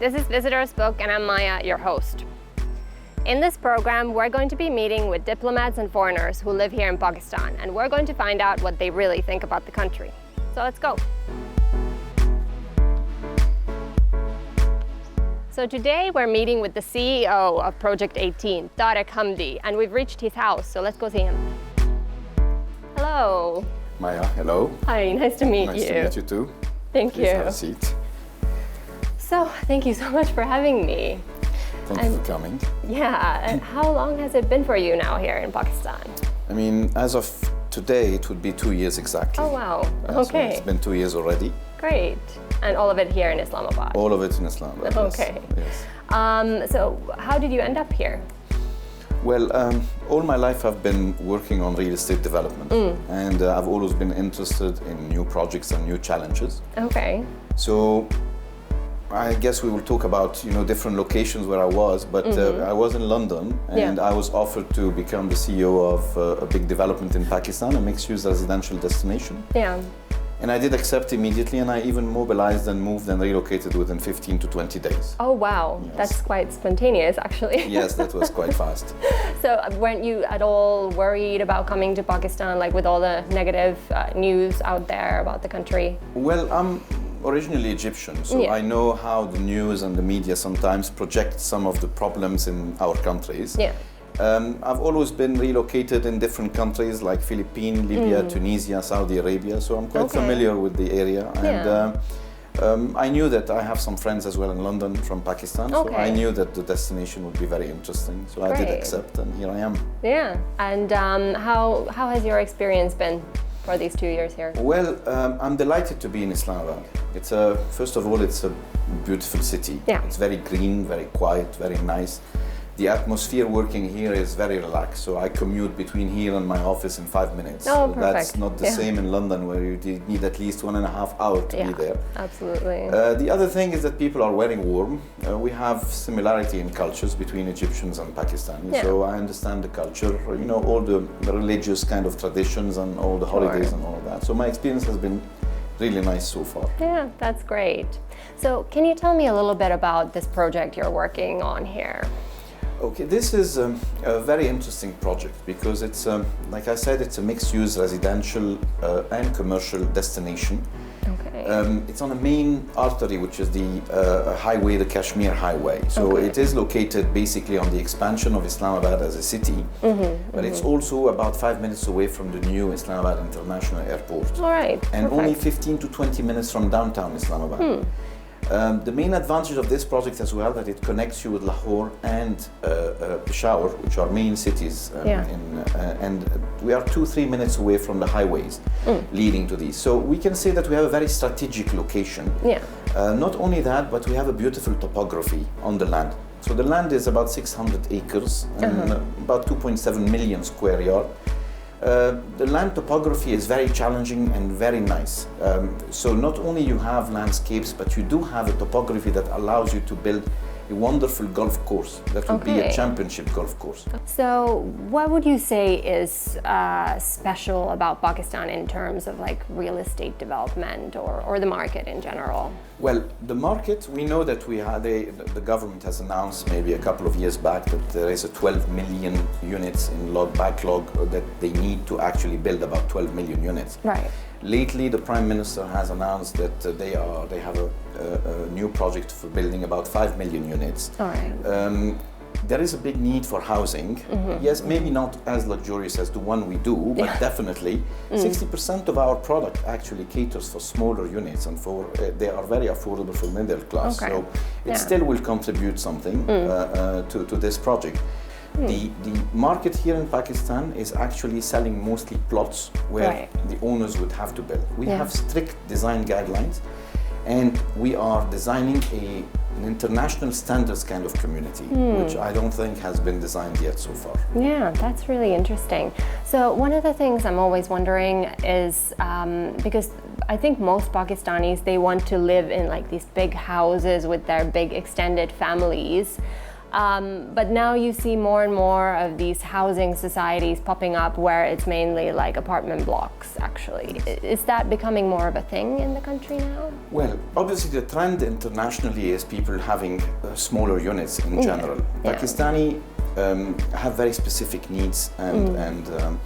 this is Visitor's Book and I'm Maija, your host. In this program, we're going to be meeting with diplomats and foreigners who live here in Pakistan, and we're going to find out what they really think about the country. So let's go. So today we're meeting with the CEO of Project 18, Tarek Hamdy, and we've reached his house, so let's go see him. Hello. Maija, hello. Hi, nice to meet you. Nice to meet you too. Thank you. Please have a seat. So, thank you so much for having me. Thank you for coming. Yeah, and how long has it been for you now here in Pakistan? I mean, as of today, it would be 2 years exactly. Oh, wow. So Okay. it's been 2 years already. Great. And all of it here in Islamabad? All of it in Islamabad. Okay. Yes. So, how did you end up here? Well, all my life I've been working on real estate development, and I've always been interested in new projects and new challenges. Okay. So I guess we will talk about different locations where I was, but I was in London, and I was offered to become the CEO of a big development in Pakistan, a mixed-use residential destination. Yeah. And I did accept immediately, and I even mobilized and moved and relocated within 15 to 20 days. Oh, wow. Yes. That's quite spontaneous, actually. Yes, that was quite fast. So weren't you at all worried about coming to Pakistan, like with all the negative news out there about the country? Well, I'm originally Egyptian, so I know how the news and the media sometimes project some of the problems in our countries. Yeah. I've always been relocated in different countries like Philippines, Libya, Tunisia, Saudi Arabia, so I'm quite familiar with the area. And I knew that I have some friends as well in London from Pakistan, so I knew that the destination would be very interesting. So I did accept, and here I am. Yeah, and how has your experience been for these 2 years here? Well, I'm delighted to be in Islamabad. First of all, it's a beautiful city. Yeah. It's very green, very quiet, very nice. The atmosphere working here is very relaxed, so I commute between here and my office in 5 minutes. Oh, so perfect. That's not the same in London, where you need at least 1.5 hours to be there. Absolutely. The other thing is that people are wearing warm. We have similarity in cultures between Egyptians and Pakistanis, so I understand the culture, all the religious kind of traditions and all the holidays and all of that. So my experience has been really nice so far. Yeah, that's great. So can you tell me a little bit about this project you're working on here? Okay, this is a very interesting project because it's, like I said, it's a mixed-use residential and commercial destination. Okay. It's on a main artery, which is the highway, the Kashmir Highway. So it is located basically on the expansion of Islamabad as a city, but it's also about 5 minutes away from the new Islamabad International Airport. All right. And only 15 to 20 minutes from downtown Islamabad. The main advantage of this project as well that it connects you with Lahore and Peshawar, which are main cities, and we are 2-3 minutes away from the highways leading to these. So we can say that we have a very strategic location. Yeah. Not only that, but we have a beautiful topography on the land. So the land is about 600 acres and about 2.7 million square yards. The land topography is very challenging and very nice. So not only you have landscapes, but you do have a topography that allows you to build a wonderful golf course that would be a championship golf course. So what would you say is special about Pakistan in terms of like real estate development or the market in general? Well, the market, we know that the government has announced maybe a couple of years back that there is a 12 million units in backlog that they need to actually build about 12 million units. Right. Lately, the Prime Minister has announced that they have a new project for building about 5 million units. All right. There is a big need for housing. Yes, maybe not as luxurious as the one we do, but definitely 60% of our product actually caters for smaller units, and they are very affordable for middle class. So it still will contribute something to this project. The market here in Pakistan is actually selling mostly plots where the owners would have to build. We have strict design guidelines, and we are designing an international standards kind of community, which I don't think has been designed yet so far. Yeah, that's really interesting. So one of the things I'm always wondering is, because I think most Pakistanis, they want to live in like these big houses with their big extended families. But now you see more and more of these housing societies popping up where it's mainly like apartment blocks, actually. Is that becoming more of a thing in the country now? Well, obviously the trend internationally is people having smaller units in general. Yeah. Pakistani have very specific needs and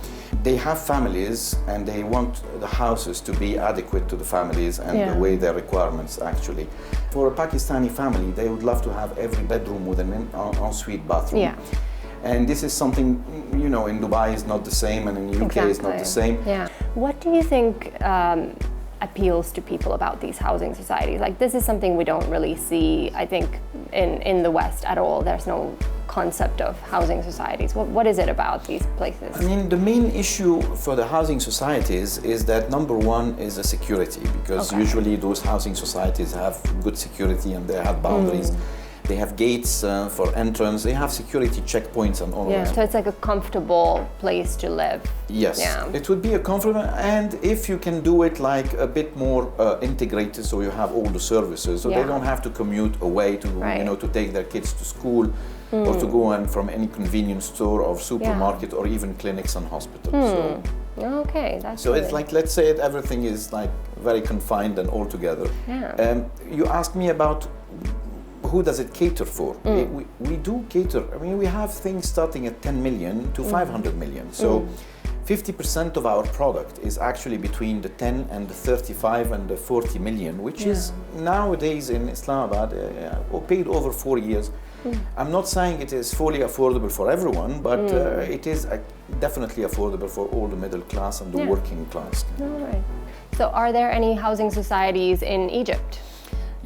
they have families and they want the houses to be adequate to the families and the way their requirements actually. For a Pakistani family, they would love to have every bedroom with an ensuite bathroom. Yeah. And this is something, you know, in Dubai is not the same and in the UK is not the same. Yeah. What do you think appeals to people about these housing societies? Like, this is something we don't really see, I think, in the West at all. There's no concept of housing societies. What is it about these places? I mean, the main issue for the housing societies is that number one is the security, because usually those housing societies have good security and they have boundaries. They have gates for entrance, they have security checkpoints and all of that. So it's like a comfortable place to live. Yes, it would be a comfortable, and if you can do it like a bit more integrated, so you have all the services, so they don't have to commute away to, you know, to take their kids to school or to go in from any convenience store or supermarket or even clinics and hospitals. So, okay, that's so good. it's like, let's say everything is like very confined and all together. You asked me about who does it cater for? We do cater. I mean, we have things starting at 10 million to 500 million. So 50% of our product is actually between the 10 and the 35 and the 40 million, which is nowadays in Islamabad paid over 4 years. I'm not saying it is fully affordable for everyone, but it is definitely affordable for all the middle class and the working class. All right. So are there any housing societies in Egypt?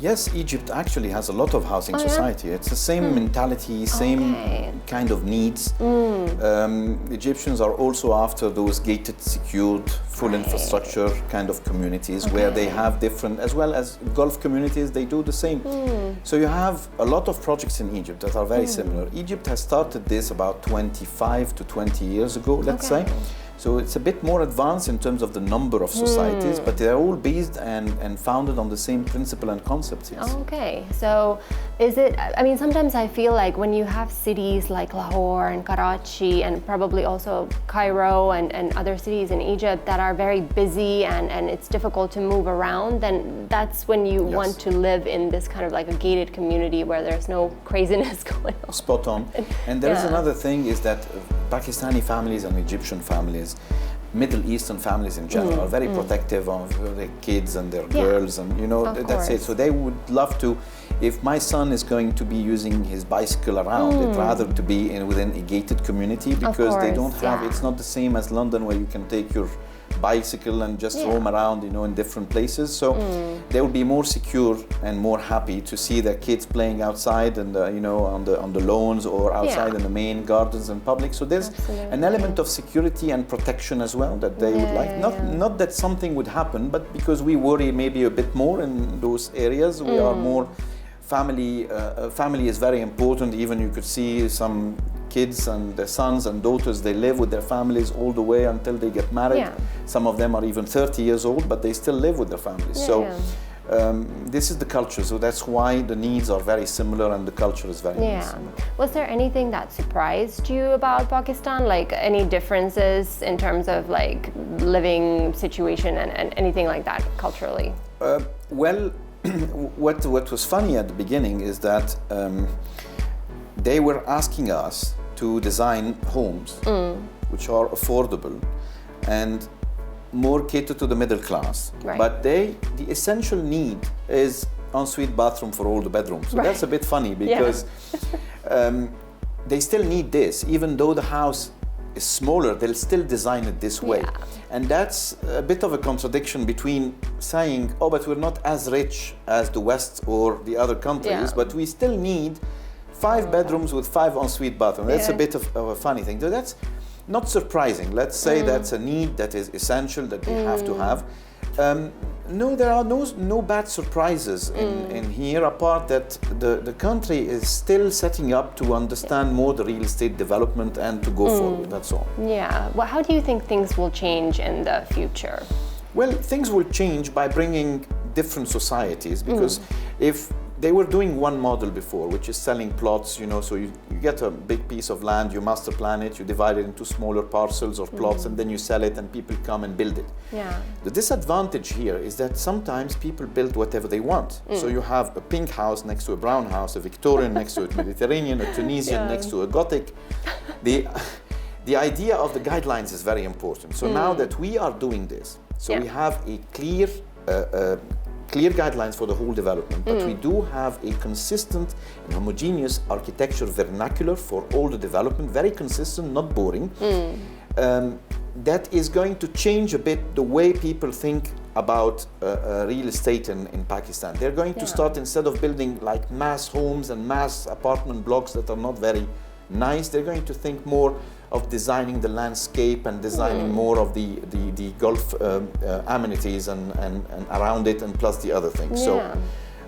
Yes, Egypt actually has a lot of housing society. It's the same mentality, same kind of needs. Egyptians are also after those gated, secured, full infrastructure kind of communities where they have different, as well as Gulf communities, they do the same. So you have a lot of projects in Egypt that are very similar. Egypt has started this about 25 to 20 years ago, let's say. So it's a bit more advanced in terms of the number of societies, but they're all based and founded on the same principle and concepts. Yes. Okay, so is it, I mean, sometimes I feel like when you have cities like Lahore and Karachi and probably also Cairo and other cities in Egypt that are very busy and it's difficult to move around, then that's when you want to live in this kind of like a gated community where there's no craziness going on. Spot on. And there is another thing is that Pakistani families and Egyptian families, Middle Eastern families in general, are very protective of their kids and their girls, and you know, that's it. So they would love to, if my son is going to be using his bicycle around, they'd rather to be within a gated community, because they don't have, it's not the same as London where you can take your bicycle and just roam around, you know, in different places. So they will be more secure and more happy to see their kids playing outside and you know, on the lawns or outside in the main gardens and public. So there's an element of security and protection as well that they would like. Not that something would happen, but because we worry maybe a bit more in those areas. We are more family. Family is very important. Even you could see some kids and their sons and daughters, they live with their families all the way until they get married. Some of them are even 30 years old, but they still live with their families. This is the culture, so that's why the needs are very similar and the culture is very similar. Was there anything that surprised you about Pakistan? Like any differences in terms of like living situation and anything like that culturally? Well, what was funny at the beginning is that they were asking us to design homes which are affordable and more catered to the middle class. But the essential need is ensuite bathroom for all the bedrooms. So that's a bit funny because they still need this. Even though the house is smaller, they'll still design it this way. And that's a bit of a contradiction between saying, oh, but we're not as rich as the West or the other countries, but we still need 5 bedrooms with 5 ensuite bathrooms. That's a bit of a funny thing. So that's not surprising. Let's say that's a need that is essential, that they have to have. No, there are no bad surprises in here, apart that the country is still setting up to understand more the real estate development and to go forward, that's all. Well, how do you think things will change in the future? Well, things will change by bringing different societies, because if they were doing one model before, which is selling plots, so you get a big piece of land, you master plan it, you divide it into smaller parcels or plots, and then you sell it and people come and build it. Yeah. The disadvantage here is that sometimes people build whatever they want. So you have a pink house next to a brown house, a Victorian next to a Mediterranean, a Tunisian next to a Gothic. The idea of the guidelines is very important. So now that we are doing this, we have a clear guidelines for the whole development, but we do have a consistent and homogeneous architecture vernacular for all the development, very consistent, not boring. That is going to change a bit the way people think about real estate in Pakistan. They're going to start, instead of building like mass homes and mass apartment blocks that are not very nice, they're going to think more of designing the landscape and designing more of the Gulf amenities and around it, and plus the other things. So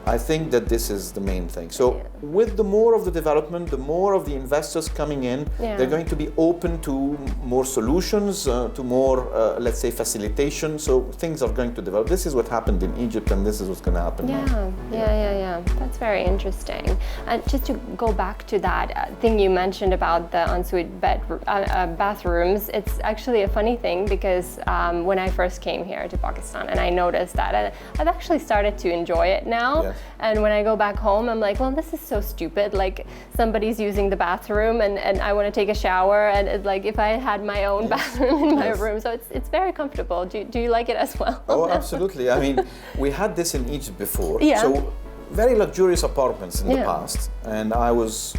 I think that this is the main thing. So with the more of the development, the more of the investors coming in, they're going to be open to more solutions, to more, let's say, facilitation. So things are going to develop. This is what happened in Egypt, and this is what's going to happen now. Yeah. That's very interesting. And just to go back to that thing you mentioned about the ensuite bathrooms, it's actually a funny thing because when I first came here to Pakistan, and I noticed that, and I've actually started to enjoy it now. Yes. And when I go back home, I'm like, well, this is so stupid. Like, somebody's using the bathroom, and I want to take a shower, and it's like if I had my own bathroom in my room. So it's very comfortable. Do you like it as well? Oh, absolutely. I mean, we had this in Egypt before. Yeah. So very luxurious apartments in the past, and I was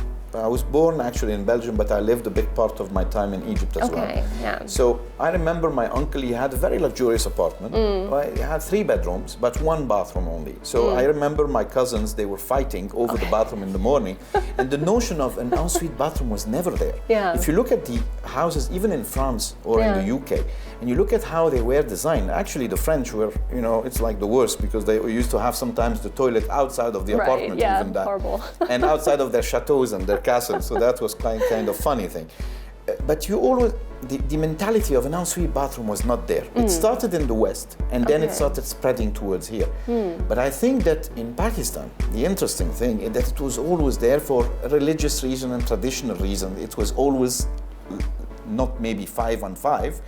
born actually in Belgium, but I lived a big part of my time in Egypt as well. Yeah. So I remember my uncle, he had a very luxurious apartment. He had 3 bedrooms, but 1 bathroom only. So I remember my cousins, they were fighting over the bathroom in the morning, and the notion of an ensuite bathroom was never there. Yeah. If you look at the houses, even in France or in the UK, and you look at how they were designed, actually the French were, it's like the worst, because they used to have sometimes the toilet outside of the apartment, even that. Horrible. And outside of their chateaus and their castles, so that was kind of funny thing. But you always, the mentality of an ensuite bathroom was not there. It started in the West, and then it started spreading towards here. But I think that in Pakistan, the interesting thing is that it was always there for a religious reason and traditional reason. It was always not maybe 5 on 5,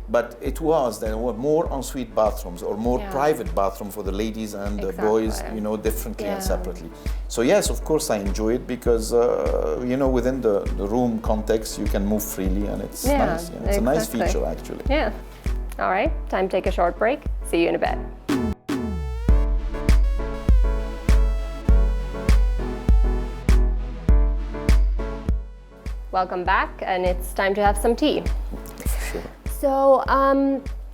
but there were more ensuite bathrooms or more private bathroom for the ladies and the boys, differently and separately. So yes, of course I enjoy it because, within the room context, you can move freely, and it's nice. It's a nice feature, actually. Yeah. All right, time to take a short break. See you in a bit. Welcome back, and it's time to have some tea. Sure. So,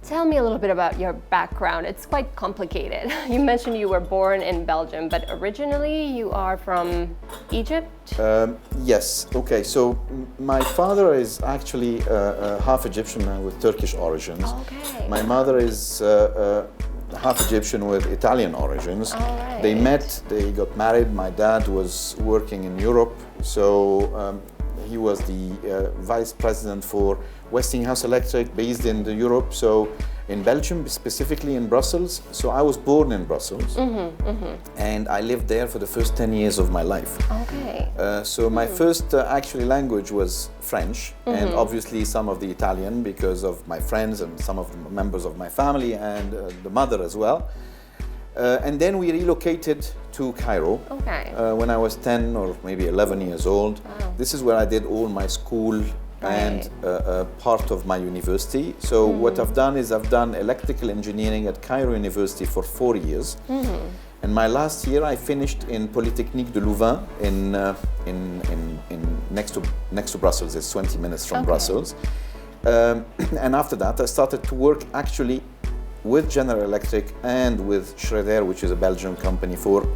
tell me a little bit about your background. It's quite complicated. You mentioned you were born in Belgium, but originally you are from Egypt? Yes. Okay. So my father is actually half Egyptian man with Turkish origins. Okay. My mother is half Egyptian with Italian origins. All right. They met, they got married. My dad was working in Europe, so he was the vice president for Westinghouse Electric, based in Europe, so in Belgium, specifically in Brussels. So I was born in Brussels, and I lived there for the first 10 years of my life. Okay. So my first actually language was French, and obviously some of the Italian because of my friends and some of the members of my family, and the mother as well. And then we relocated to Cairo when I was 10 or maybe 11 years old. Wow. This is where I did all my school and part of my university. So what I've done is I've done electrical engineering at Cairo University for 4 years. And my last year I finished in Polytechnique de Louvain in next to Brussels. It's 20 minutes from Brussels. And after that I started to work actually with General Electric and with Schroeder, which is a Belgian company for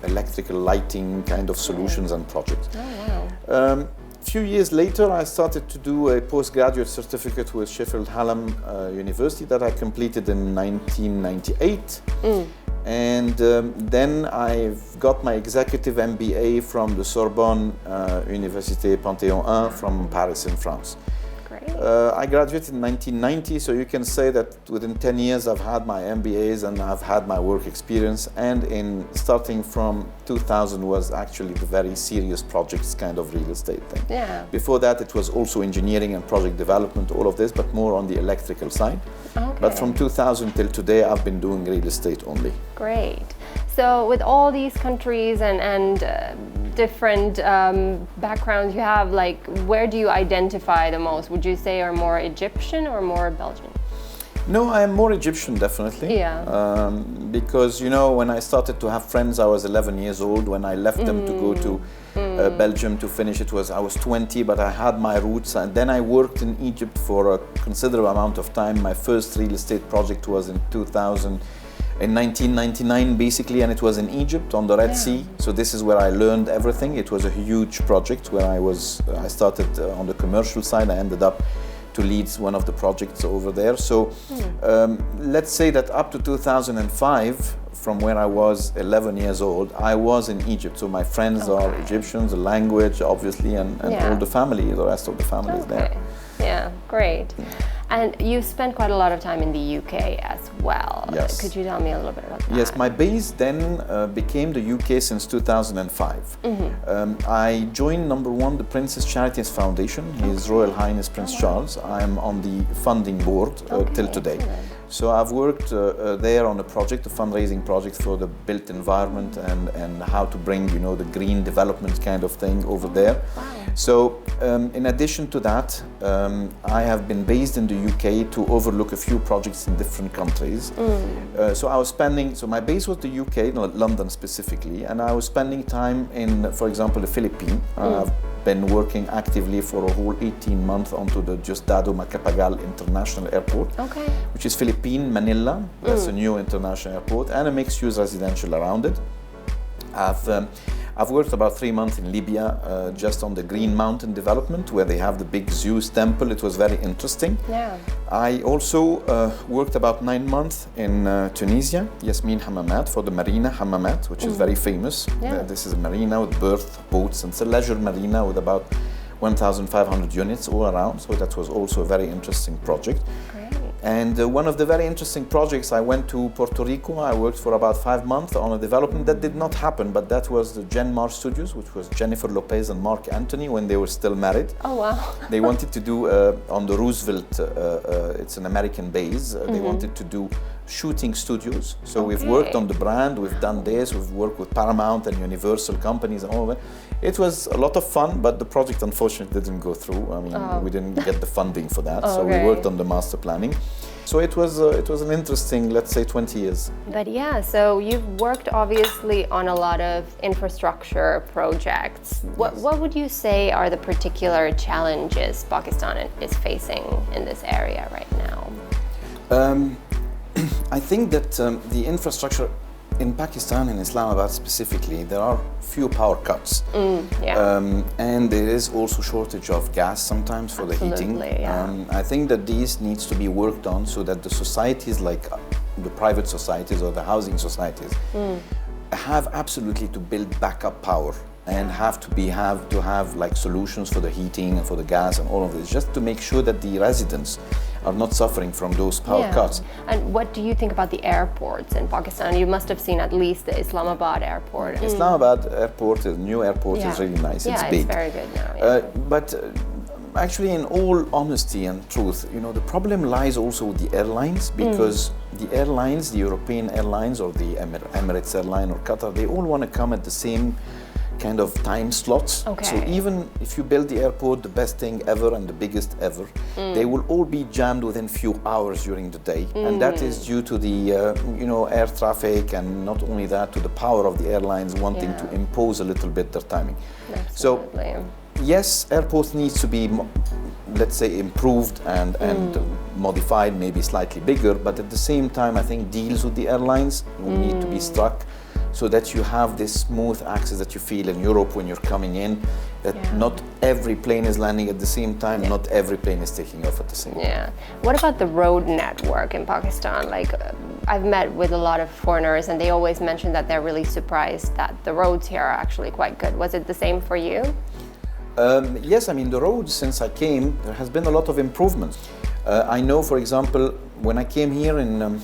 electrical lighting kind of solutions and projects. Oh, wow. A few years later, I started to do a postgraduate certificate with Sheffield Hallam University that I completed in 1998. And then I've got my executive MBA from the Sorbonne Université Panthéon 1 from Paris in France. Great. I graduated in 1990, so you can say that within 10 years I've had my MBAs and I've had my work experience, and in starting from 2000 was actually the very serious projects kind of real estate thing. Yeah. Before that it was also engineering and project development, all of this, but more on the electrical side. Okay. But from 2000 till today I've been doing real estate only. Great. So with all these countries and different backgrounds you have, like, where do you identify the most? Would you say you're more Egyptian or more Belgian? No, I am more Egyptian, definitely. Yeah. Because, you know, when I started to have friends, I was 11 years old. When I left them to go to Belgium to finish, I was 20, but I had my roots. And then I worked in Egypt for a considerable amount of time. My first real estate project was in 1999, basically, and it was in Egypt on the Red Sea. So this is where I learned everything. It was a huge project where I started on the commercial side. I ended up to lead one of the projects over there. So let's say that up to 2005, from when I was 11 years old, I was in Egypt. So my friends are Egyptians, the language, obviously, and all the family, the rest of the family is there. Yeah, great. And you spent quite a lot of time in the UK as well. Yes. Could you tell me a little bit about that? Yes, my base then became the UK since 2005. I joined, number one, the Princess Charities Foundation, His Royal Highness Prince Charles. I'm on the funding board till today. Excellent. So I've worked there on a project, a fundraising project for the built environment and how to bring, you know, the green development kind of thing over there. Wow. So in addition to that, I have been based in the UK to overlook a few projects in different countries. So my base was the UK, London specifically, and I was spending time in, for example, the Philippines. I've been working actively for a whole 18 months onto the Diosdado Macapagal International Airport, which is Philippine Manila. That's a new international airport and a mixed-use residential around it. I've worked about 3 months in Libya, just on the Green Mountain development, where they have the big Zeus temple. It was very interesting. Yeah. I also worked about 9 months in Tunisia, Yasmin Hammamat, for the Marina Hammamat, which is very famous. Yeah. This is a marina with berth boats, and it's a leisure marina with about 1,500 units all around. So that was also a very interesting project. Great. And one of the very interesting projects, I went to Puerto Rico. I worked for about 5 months on a development that did not happen, but that was the Genmar Studios, which was Jennifer Lopez and Mark Anthony when they were still married. Oh, wow. They wanted to do on the Roosevelt, it's an American base, they wanted to do shooting studios. So we've worked on the brand, we've done this, we've worked with Paramount and Universal companies and all of that. It was a lot of fun, but the project unfortunately didn't go through. I mean, we didn't get the funding for that, so we worked on the master planning. So it was an interesting, let's say, 20 years. But yeah, so you've worked obviously on a lot of infrastructure projects. What would you say are the particular challenges Pakistan is facing in this area right now? I think that the infrastructure in Pakistan and Islamabad specifically, there are few power cuts. And there is also shortage of gas sometimes for the heating. I think that these needs to be worked on so that the societies, like the private societies or the housing societies, have absolutely to build backup power and have to have like solutions for the heating and for the gas and all of this, just to make sure that the residents are not suffering from those power cuts. And what do you think about the airports in Pakistan? You must have seen at least the Islamabad airport. Islamabad airport, the new airport, is really nice. It's big. It's very good now. But actually, in all honesty and truth, you know, the problem lies also with the airlines, because the airlines, the European airlines or the Emirates airline or Qatar, they all want to come at the same kind of time slots. So even if you build the airport, the best thing ever and the biggest ever, they will all be jammed within few hours during the day, and that is due to the air traffic, and not only that, to the power of the airlines wanting to impose a little bit their timing. So yes, airports needs to be, let's say, improved and modified, maybe slightly bigger, but at the same time I think deals with the airlines will need to be struck, so that you have this smooth access that you feel in Europe when you're coming in, that not every plane is landing at the same time, not every plane is taking off at the same time. What about the road network in Pakistan? Like, I've met with a lot of foreigners and they always mention that they're really surprised that the roads here are actually quite good. Was it the same for you? Yes, I mean the roads since I came, there has been a lot of improvements. I know, for example, when I came here in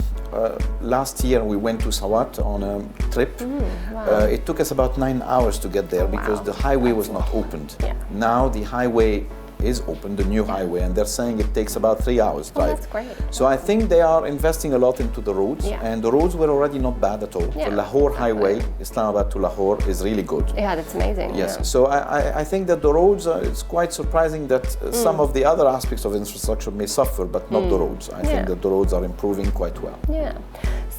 last year, we went to Sawat on a trip. Wow. It took us about 9 hours to get there because the highway was not opened. Yeah. Now the highway is open, the new highway, and they're saying it takes about 3 hours drive. That's great. So I think they are investing a lot into the roads, Yeah. and the roads were already not bad at all. Yeah, The Lahore exactly. highway, Islamabad to Lahore, is really good. Yeah, that's amazing. Yes, Yeah. so I think that the roads, it's quite surprising that some of the other aspects of infrastructure may suffer, but not the roads. I think that the roads are improving quite well. Yeah.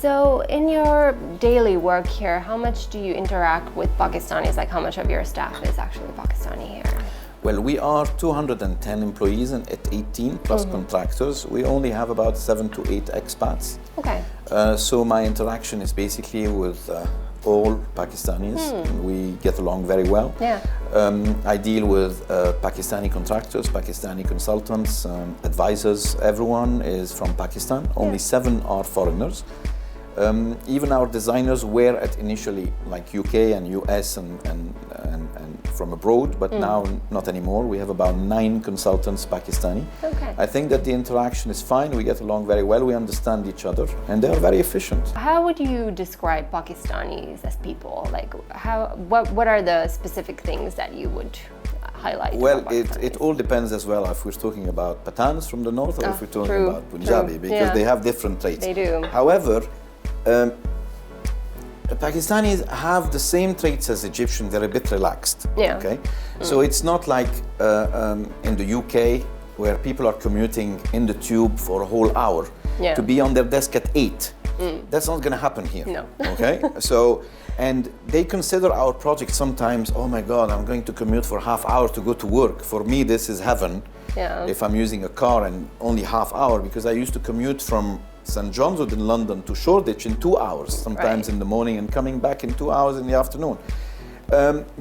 So in your daily work here, how much do you interact with Pakistanis? Like how much of your staff is actually Pakistani here? Well, we are 210 employees at 18 plus contractors. We only have about 7 to 8 expats. Okay. So my interaction is basically with all Pakistanis. We get along very well. Yeah. I deal with Pakistani contractors, Pakistani consultants, advisors. Everyone is from Pakistan. Only 7 are foreigners. Even our designers were at initially like UK and US and from abroad, but now not anymore. We have about 9 consultants Pakistani. Okay. I think that the interaction is fine. We get along very well. We understand each other, and they are very efficient. How would you describe Pakistanis as people? Like what are the specific things that you would highlight? Well, about it Pakistanis? all depends as well if we're talking about Pathans from the north or if we're talking true, about Punjabi, true. because Yeah. they have different traits. They do. However, Pakistanis have the same traits as Egyptians. They're a bit relaxed. Yeah. Okay. So it's not like in the UK where people are commuting in the tube for a whole hour Yeah. to be on their desk at 8. That's not going to happen here. No. Okay. So, and they consider our project sometimes, oh my God, I'm going to commute for half hour to go to work. For me, this is heaven. Yeah. If I'm using a car and only half hour, because I used to commute from St. John's Wood in London to Shoreditch in 2 hours, sometimes Right. in the morning and coming back in 2 hours in the afternoon.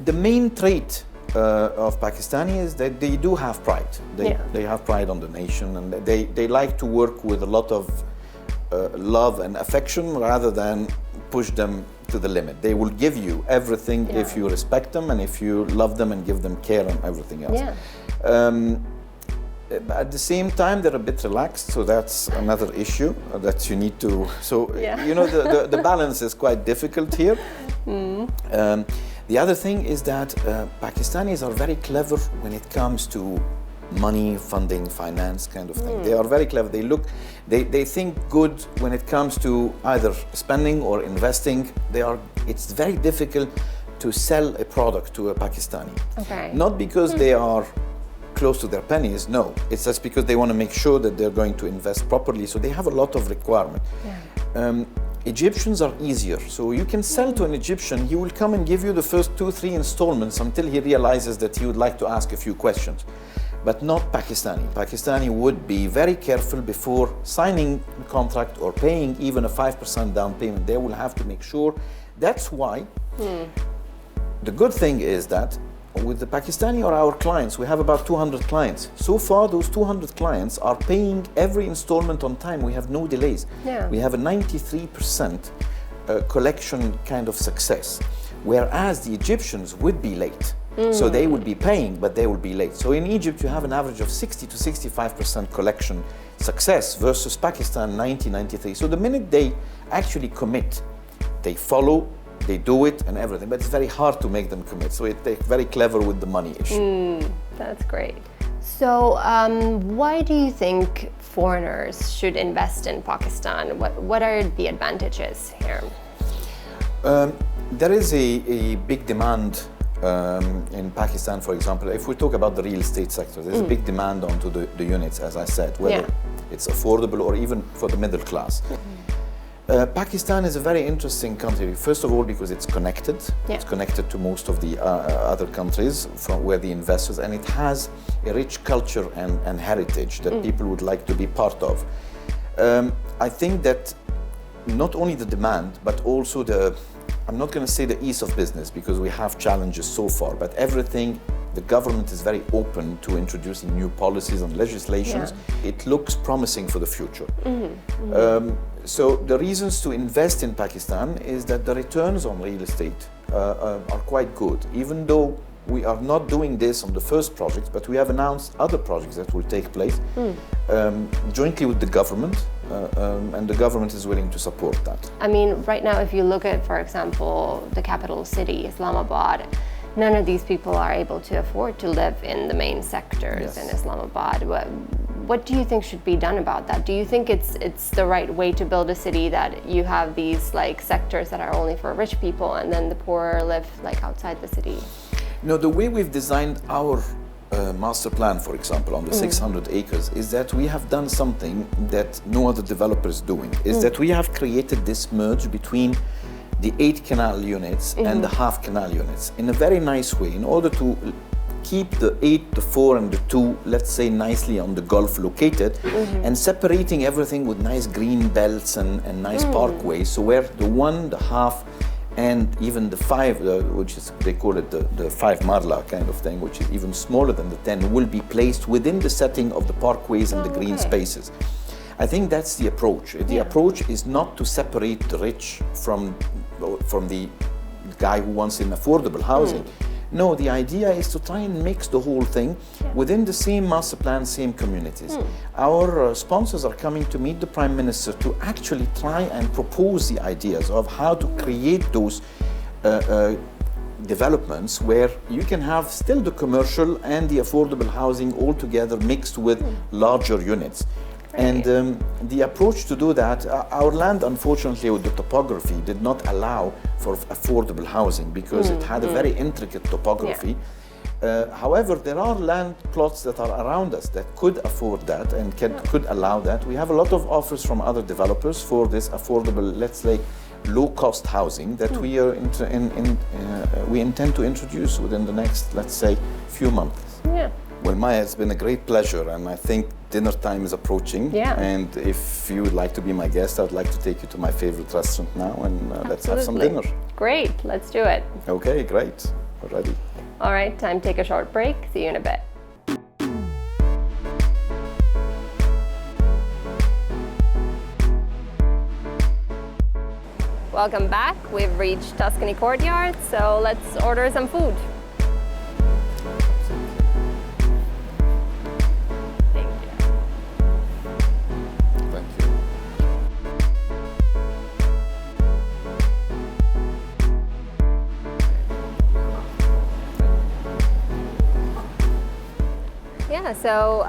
The main trait of Pakistani is that they do have pride. They have pride on the nation, and they like to work with a lot of love and affection rather than push them to the limit. They will give you everything if you respect them and if you love them and give them care and everything else. Yeah. At the same time, they're a bit relaxed, so that's another issue that you need to. So you know, the balance is quite difficult here. The other thing is that Pakistanis are very clever when it comes to money, funding, finance kind of thing. They are very clever. They think good when it comes to either spending or investing. It's very difficult to sell a product to a Pakistani. Okay. Not because they are close to their pennies, no. It's just because they want to make sure that they're going to invest properly. So they have a lot of requirement. Egyptians are easier. So you can sell to an Egyptian, he will come and give you the first 2-3 installments until he realizes that he would like to ask a few questions. But not Pakistani. Pakistani would be very careful before signing a contract or paying even a 5% down payment. They will have to make sure. That's why the good thing is that with the Pakistani or our clients, we have about 200 clients. So far, those 200 clients are paying every installment on time. We have no delays. Yeah. We have a 93% collection kind of success, whereas the Egyptians would be late. So they would be paying, but they will be late. So in Egypt, you have an average of 60 to 65% collection success versus Pakistan, 90, 93. So the minute they actually commit, they follow, they do it and everything, but it's very hard to make them commit. So they're very clever with the money issue. That's great. So why do you think foreigners should invest in Pakistan? What are the advantages here? There is a big demand in Pakistan, for example. If we talk about the real estate sector, there's a big demand onto the units, as I said, whether it's affordable or even for the middle class. Pakistan is a very interesting country, first of all because it's connected. It's connected to most of the other countries from where the investors, and it has a rich culture and heritage that people would like to be part of. I think that not only the demand, but also I'm not going to say the ease of business because we have challenges so far, but everything, the government is very open to introducing new policies and legislations. It looks promising for the future. So the reasons to invest in Pakistan is that the returns on real estate are quite good. Even though we are not doing this on the first project, but we have announced other projects that will take place jointly with the government, and the government is willing to support that. I mean, right now, if you look at, for example, the capital city, Islamabad, none of these people are able to afford to live in the main sectors in Islamabad. What do you think should be done about that? Do you think it's the right way to build a city that you have these like sectors that are only for rich people and then the poor live like outside the city? No, the way we've designed our master plan, for example, on the 600 acres, is that we have done something that no other developer is doing, is that we have created this merge between the 8 canal units and the half canal units in a very nice way, in order to keep the 8, the 4 and the 2, let's say, nicely on the Gulf located, and separating everything with nice green belts and nice parkways, so where the 1, the half, and even the 5, which is, they call it the 5 Marla kind of thing, which is even smaller than the 10, will be placed within the setting of the parkways and the green spaces. I think that's the approach. The approach is not to separate the rich from the guy who wants an affordable housing. No, the idea is to try and mix the whole thing within the same master plan, same communities. Our sponsors are coming to meet the Prime Minister to actually try and propose the ideas of how to create those developments where you can have still the commercial and the affordable housing all together mixed with larger units. And the approach to do that, our land, unfortunately, with the topography, did not allow for affordable housing because it had a very intricate topography. However, there are land plots that are around us that could afford that and could allow that. We have a lot of offers from other developers for this affordable, let's say, low-cost housing that we are we intend to introduce within the next, let's say, few months. Well, Maija, it's been a great pleasure, and I think dinner time is approaching. And if you would like to be my guest, I would like to take you to my favorite restaurant now, and let's have some dinner. Great, let's do it. Okay, great. We're ready. All right, time to take a short break. See you in a bit. Welcome back. We've reached Tuscany Courtyard, so let's order some food. So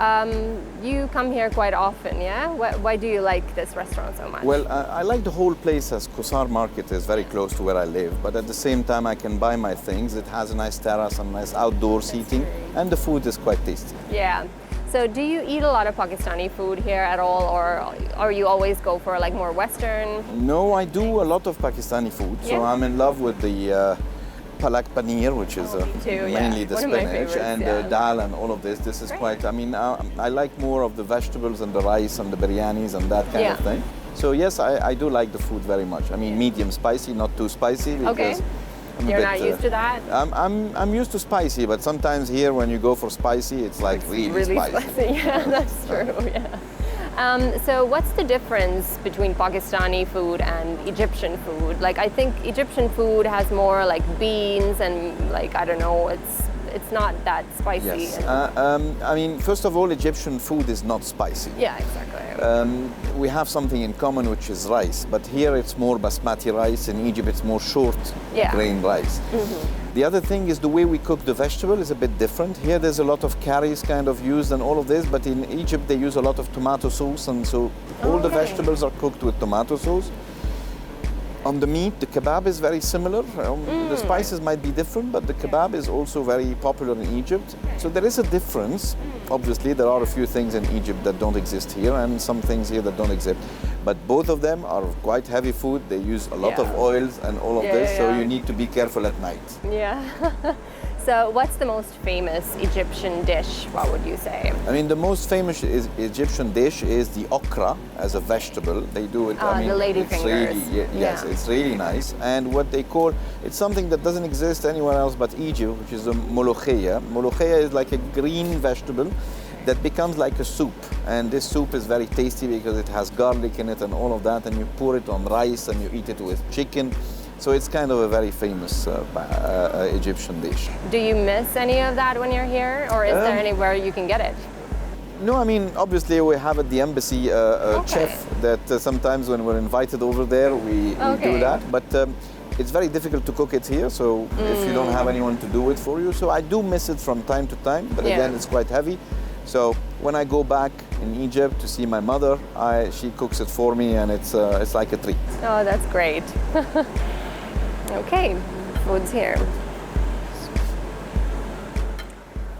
you come here quite often, yeah? Why do you like this restaurant so much? Well, I like the whole place, as Kusar Market is very close to where I live, but at the same time I can buy my things. It has a nice terrace and nice outdoor seating, and the food is quite tasty. Yeah. So do you eat a lot of Pakistani food here at all, or you always go for like more Western? No, I do a lot of Pakistani food, so I'm in love with the palak paneer, which is mainly the spinach, and dal and all of this. This is quite, I mean, I like more of the vegetables and the rice and the biryanis and that kind of thing. So yes, I do like the food very much. I mean, medium spicy, not too spicy, because you're not used to that? I'm used to spicy, but sometimes here when you go for spicy, it's like really spicy. Yeah, that's true, So what's the difference between Pakistani food and Egyptian food? Like, I think Egyptian food has more like beans and like, I don't know, it's not that spicy. Yes. I mean, first of all, Egyptian food is not spicy. Yeah, exactly. We have something in common, which is rice, but here it's more basmati rice. In Egypt, it's more short grain rice. The other thing is the way we cook the vegetable is a bit different. Here there's a lot of curries kind of used and all of this, but in Egypt they use a lot of tomato sauce, and so all the vegetables are cooked with tomato sauce. On the meat, the kebab is very similar. The spices might be different, but the kebab is also very popular in Egypt. So there is a difference. Obviously, there are a few things in Egypt that don't exist here, and some things here that don't exist. But both of them are quite heavy food. They use a lot of oils and all of this, so you need to be careful at night. Yeah. So what's the most famous Egyptian dish, what would you say? I mean, the most famous Egyptian dish is the okra as a vegetable. They do it, I mean, the ladyfingers. Really, yes, it's really nice. And what they call, it's something that doesn't exist anywhere else but Egypt, which is a molokhia. Molokhia is like a green vegetable that becomes like a soup. And this soup is very tasty because it has garlic in it and all of that. And you pour it on rice and you eat it with chicken. So it's kind of a very famous Egyptian dish. Do you miss any of that when you're here, or is there anywhere you can get it? No, I mean, obviously we have at the embassy a chef that sometimes when we're invited over there, we do that. But it's very difficult to cook it here, so if you don't have anyone to do it for you. So I do miss it from time to time, but again, it's quite heavy. So when I go back in Egypt to see my mother, she cooks it for me, and it's like a treat. Oh, that's great. Okay, food's here.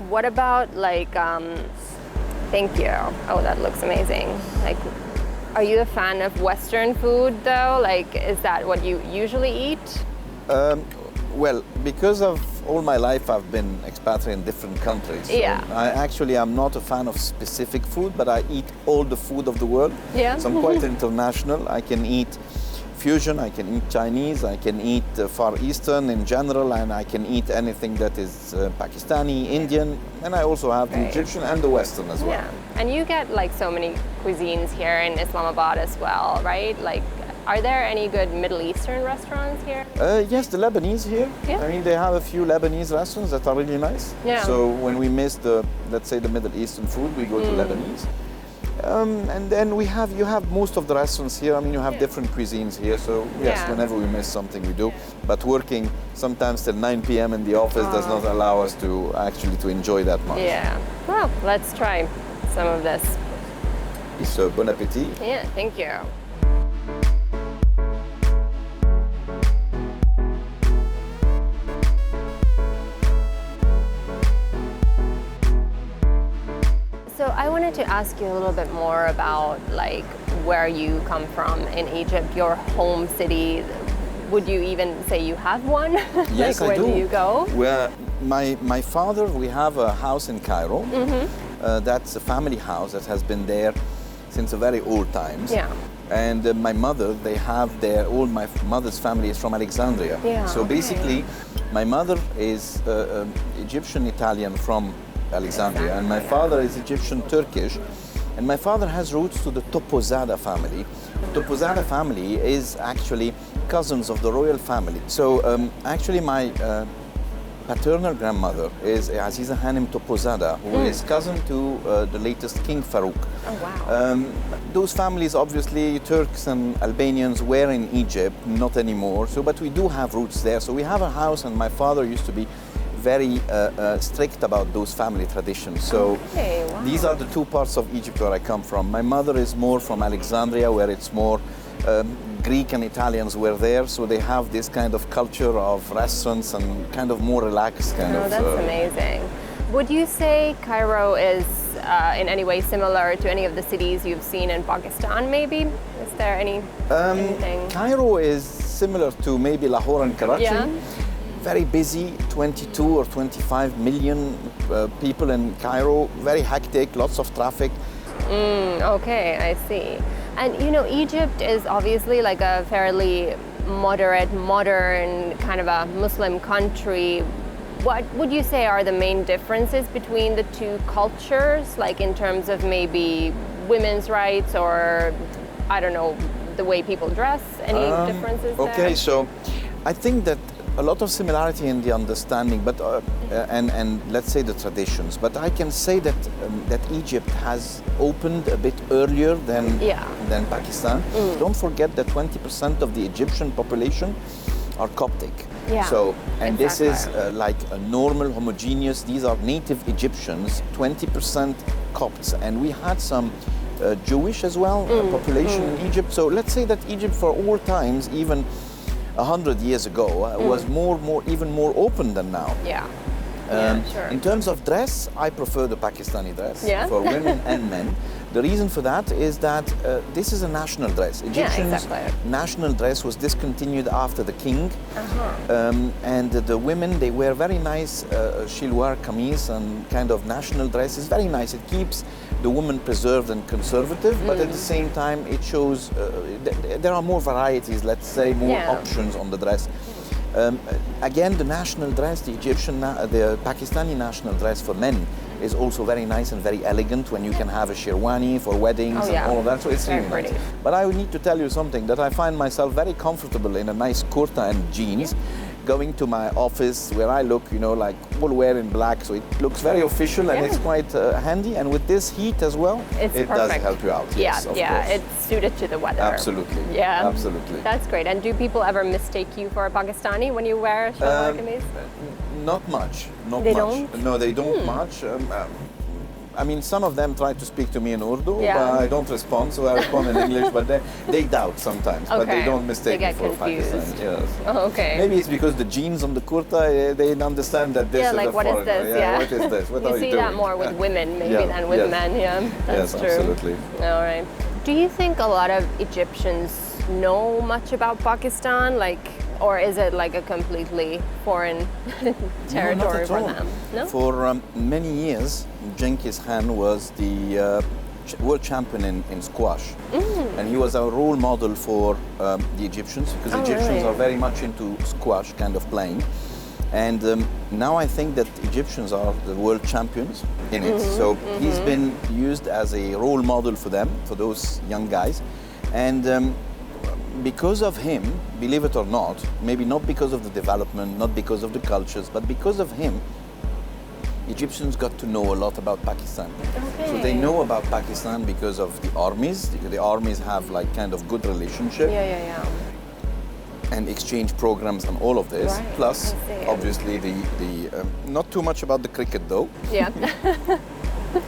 What about like, thank you. Oh, that looks amazing. Like, are you a fan of Western food though? Like, is that what you usually eat? Well, because of all my life I've been expatriate in different countries. So I'm not a fan of specific food, but I eat all the food of the world. Yeah. So I'm quite international. I can eat fusion, I can eat Chinese, I can eat Far Eastern in general, and I can eat anything that is Pakistani, Indian, and I also have the Egyptian and the Western as well. Yeah, and you get like so many cuisines here in Islamabad as well, right? Like, are there any good Middle Eastern restaurants here? Yes, the Lebanese here. Yeah. I mean, they have a few Lebanese restaurants that are really nice. Yeah. So when we miss let's say the Middle Eastern food, we go to Lebanese. And then you have most of the restaurants here. I mean, you have different cuisines here. So yes, whenever we miss something, we do. But working sometimes till 9 p.m. in the office does not allow us to enjoy that much. Yeah. Well, let's try some of this. So bon appetit. Yeah, thank you. So I wanted to ask you a little bit more about like where you come from in Egypt, your home city. Would you even say you have one? Yes, like, I do. Where do you go? Well, my father, we have a house in Cairo. That's a family house that has been there since a very old times. Yeah. And my mother, all my mother's family is from Alexandria. Yeah, so basically, my mother is Egyptian Italian from Alexandria, and my father is Egyptian Turkish, and my father has roots to the Topozada family. The Topozada family is actually cousins of the royal family. So actually my paternal grandmother is Aziza Hanem Topozada, who is cousin to the latest King Farouk. Oh, wow. Those families, obviously, Turks and Albanians were in Egypt, not anymore. So, but we do have roots there. So we have a house, and my father used to be very strict about those family traditions. So these are the two parts of Egypt where I come from. My mother is more from Alexandria, where it's more Greek and Italians were there, so they have this kind of culture of restaurants and kind of more relaxed kind of. That's amazing. Would you say Cairo is in any way similar to any of the cities you've seen in Pakistan, maybe? Is there anything? Cairo is similar to maybe Lahore and Karachi. Yeah. Very busy, 22 or 25 million people in Cairo, very hectic, lots of traffic. Okay, I see. And you know, Egypt is obviously like a fairly moderate, modern, kind of a Muslim country. What would you say are the main differences between the two cultures, like in terms of maybe women's rights or, I don't know, the way people dress? Any differences there? Okay, so I think that a lot of similarity in the understanding, but and let's say the traditions. But I can say that that Egypt has opened a bit earlier than Pakistan. Don't forget that 20% of the Egyptian population are Coptic. Yeah. So, and this is like a normal, homogeneous. These are native Egyptians, 20% Copts, and we had some Jewish as well population in Egypt. So let's say that Egypt, for all times, even 100 years ago, was even more open than now. Yeah. Sure. In terms of dress, I prefer the Pakistani dress for women and men. The reason for that is that this is a national dress. Egyptians' national dress was discontinued after the king. And the women, they wear very nice shilwar kameez and kind of national dress. It's very nice. It keeps the woman preserved and conservative, but at the same time, it shows there are more varieties, let's say, more options on the dress. Again, the national dress, the Pakistani national dress for men is also very nice and very elegant when you can have a sherwani for weddings and all of that. So it's very really pretty. nice. But I would need to tell you something, that I find myself very comfortable in a nice kurta and jeans, going to my office where I look, like all wearing black, so it looks very official and it's quite handy. And with this heat as well, it perfect. does help you out. Yes, of course. It's suited to the weather. Absolutely. Yeah, absolutely. That's great. And do people ever mistake you for a Pakistani when you wear shalwar kameez? Not much. Not They much. don't? No, they don't much. I mean, some of them try to speak to me in Urdu, but I don't respond, so I respond in English. But they doubt sometimes, but they don't mistake me for Pakistani. Yes. Oh, okay. Maybe it's because the jeans on the kurta, they understand that this is like a what foreigner. is this? Yeah. What is this? What you are you see doing? that more with women maybe Yeah. than with Yes. men. Yeah, that's Yes, true. absolutely. All right. Do you think a lot of Egyptians know much about Pakistan, or is it like a completely foreign territory for them? No. For many years, Genghis Khan was the world champion in squash, and he was a role model for the Egyptians, because Egyptians are very much into squash kind of playing. And now I think that Egyptians are the world champions in it. So he's been used as a role model for them, for those young guys. And because of him, believe it or not, maybe not because of the development, not because of the cultures, but because of him, Egyptians got to know a lot about Pakistan. Okay. So they know about Pakistan because of the armies. The armies have like kind of good relationship. Yeah. And exchange programs and all of this. Right. Plus, obviously, the not too much about the cricket though. Yeah.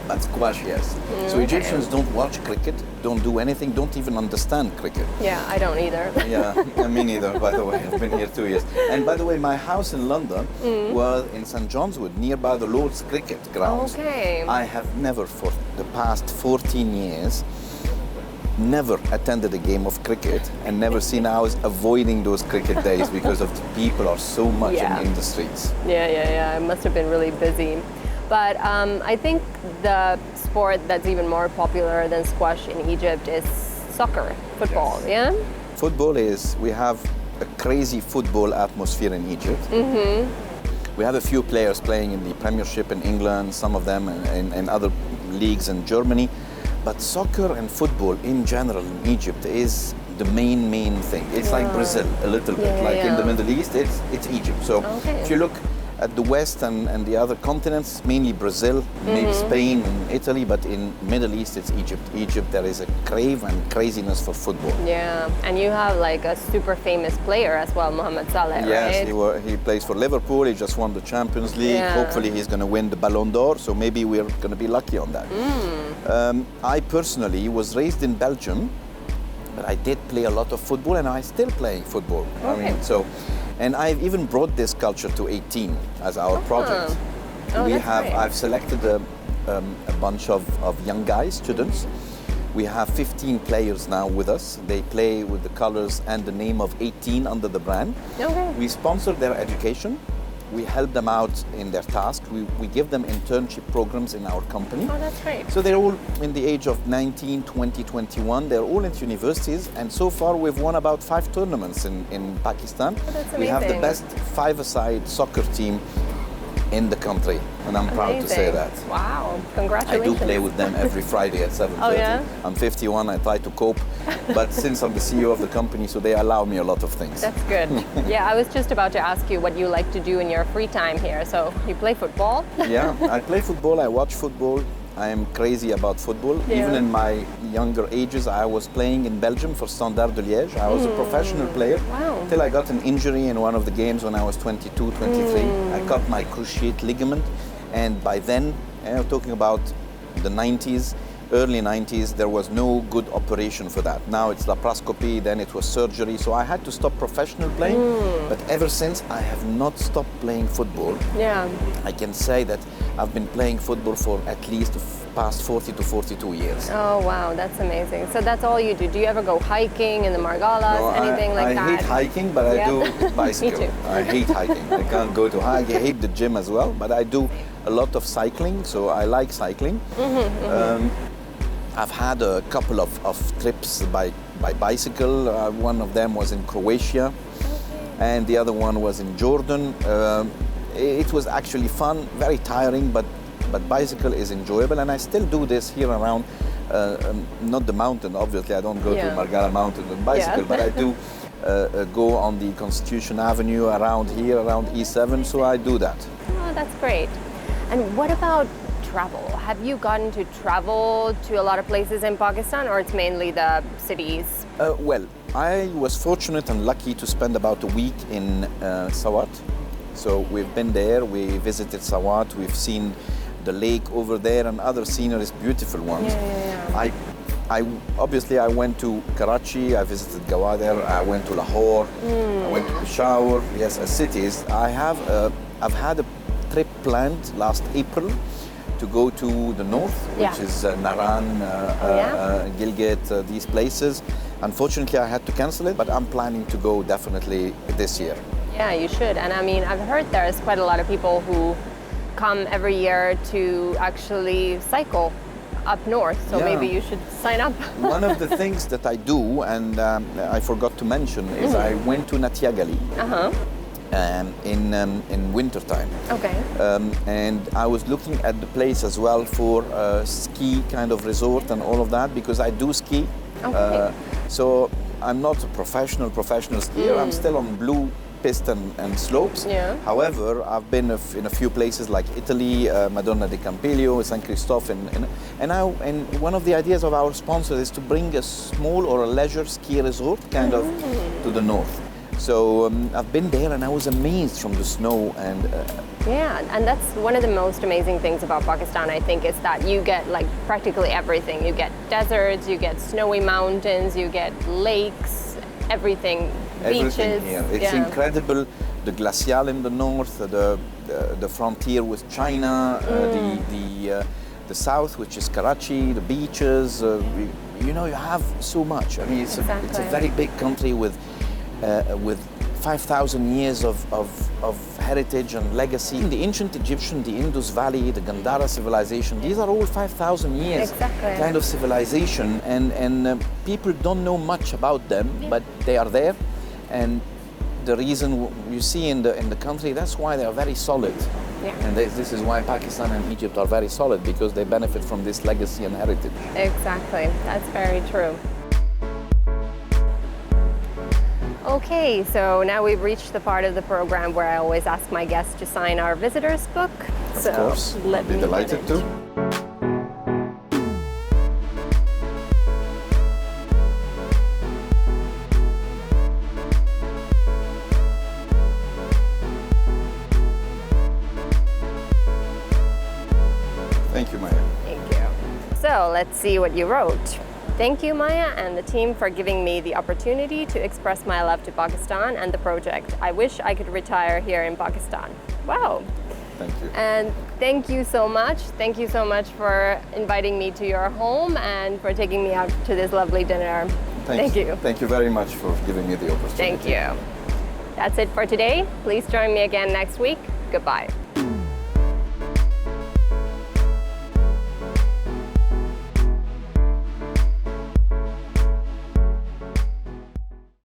But squash, yes. So Egyptians don't watch cricket, don't do anything, don't even understand cricket. Yeah, I don't either. Yeah, me neither, by the way. I've been here 2 years. And by the way, my house in London was in St. John's Wood, nearby the Lord's Cricket grounds. Okay. I have never, for the past 14 years, never attended a game of cricket and never seen. I was avoiding those cricket days because of the people are so much in the streets. Yeah. It must have been really busy. But I think the sport that's even more popular than squash in Egypt is soccer, football, yeah? Football is, we have a crazy football atmosphere in Egypt. We have a few players playing in the Premiership in England, some of them in other leagues in Germany. But soccer and football in general in Egypt is the main thing. It's like Brazil a little bit. In the Middle East, it's Egypt. So if you look at the West and the other continents, mainly Brazil, maybe Spain and Italy, but in Middle East, it's Egypt. Egypt, there is a crave and craziness for football. Yeah, and you have like a super famous player as well, Mohamed Salah, yes, right? he plays for Liverpool. He just won the Champions League. Yeah. Hopefully he's going to win the Ballon d'Or, so maybe we're going to be lucky on that. I personally was raised in Belgium, but I did play a lot of football and I still play football. Okay. And I've even brought this culture to 18 as our project. That's great. I've selected a bunch of young guys, students. We have 15 players now with us. They play with the colors and the name of 18 under the brand. Okay. We sponsor their education. We help them out in their task. We give them internship programs in our company. Oh, that's great. So they're all in the age of 19, 20, 21. They're all into universities. And so far we've won about 5 tournaments in Pakistan. Oh, that's We have the amazing. best five-a-side soccer team in the country. And I'm proud to say that. Wow, I congratulations. do play with them every Friday at 7:30. Oh, yeah? I'm 51, I try to cope. But since I'm the CEO of the company, so they allow me a lot of things. That's good. Yeah, I was just about to ask you what you like to do in your free time here. So you play football? Yeah, I play football, I watch football. I am crazy about football. Yeah. Even in my younger ages, I was playing in Belgium for Standard de Liège. I was a professional player Wow. till I got an injury in one of the games when I was 22, 23. I cut my cruciate ligament, and by then, talking about the 90s, early 90s, there was no good operation for that. Now it's laparoscopy, then it was surgery, so I had to stop professional playing. But ever since, I have not stopped playing football. Yeah. I can say that I've been playing football for at least the past 40 to 42 years. Oh, wow, that's amazing. So that's all you do. Do you ever go hiking in the Margalas, anything like that? I hate hiking, but I do bicycle. Me too. I hate hiking. I can't go to hike. I hate the gym as well, but I do a lot of cycling, so I like cycling. I've had a couple of trips by bicycle. One of them was in Croatia, and the other one was in Jordan. It was actually fun, very tiring, but but bicycle is enjoyable, and I still do this here around, not the mountain, obviously, I don't go to Margara Mountain on bicycle, but I do go on the Constitution Avenue around here, around E7, so I do that. Oh, that's great. And what about travel? Have you gotten to travel to a lot of places in Pakistan, or it's mainly the cities? Well, I was fortunate and lucky to spend about a week in Sawat. So we've been there, we visited Sawat, we've seen the lake over there and other sceneries, beautiful ones. I obviously I went to Karachi, I visited Gawadar, I went to Lahore, I went to Peshawar, yes, cities. I've had a trip planned last April to go to the north, which is Naran, Gilgit, these places. Unfortunately, I had to cancel it, but I'm planning to go definitely this year. Yeah, you should. And I mean, I've heard there's quite a lot of people who come every year to actually cycle up north, so maybe you should sign up. One of the things that I do, and I forgot to mention, is I went to Natyagali in winter time. Okay. And I was looking at the place as well for ski kind of resort and all of that, because I do ski. Okay. So I'm not a professional skier. I'm still on blue piste and slopes. Yeah. However, I've been in a few places like Italy, Madonna di Campiglio, San Cristoforo, and one of the ideas of our sponsor is to bring a small or a leisure ski resort kind of to the north. So I've been there and I was amazed from the snow and yeah, and that's one of the most amazing things about Pakistan, I think, is that you get like practically everything. You get deserts, you get snowy mountains, you get lakes, everything beaches. Here. It's incredible. The glacial in the north, the frontier with China, the south, which is Karachi, the beaches. You have so much. I mean, it's a very big country with 5,000 years of heritage and legacy. The ancient Egyptian, the Indus Valley, the Gandhara civilization, these are all 5,000 years kind of civilization, and people don't know much about them, but they are there, and the reason you see in the country, that's why they are very solid. Yeah. And this is why Pakistan and Egypt are very solid, because they benefit from this legacy and heritage. Exactly, that's very true. Okay, so now we've reached the part of the program where I always ask my guests to sign our visitor's book. Of course, I'd be delighted to. Thank you, Maija. Thank you. So let's see what you wrote. Thank you, Maija, and the team for giving me the opportunity to express my love to Pakistan and the project. I wish I could retire here in Pakistan. Wow. Thank you. And thank you so much. Thank you so much for inviting me to your home and for taking me out to this lovely dinner. Thank you. Thank you very much for giving me the opportunity. Thank you. That's it for today. Please join me again next week. Goodbye.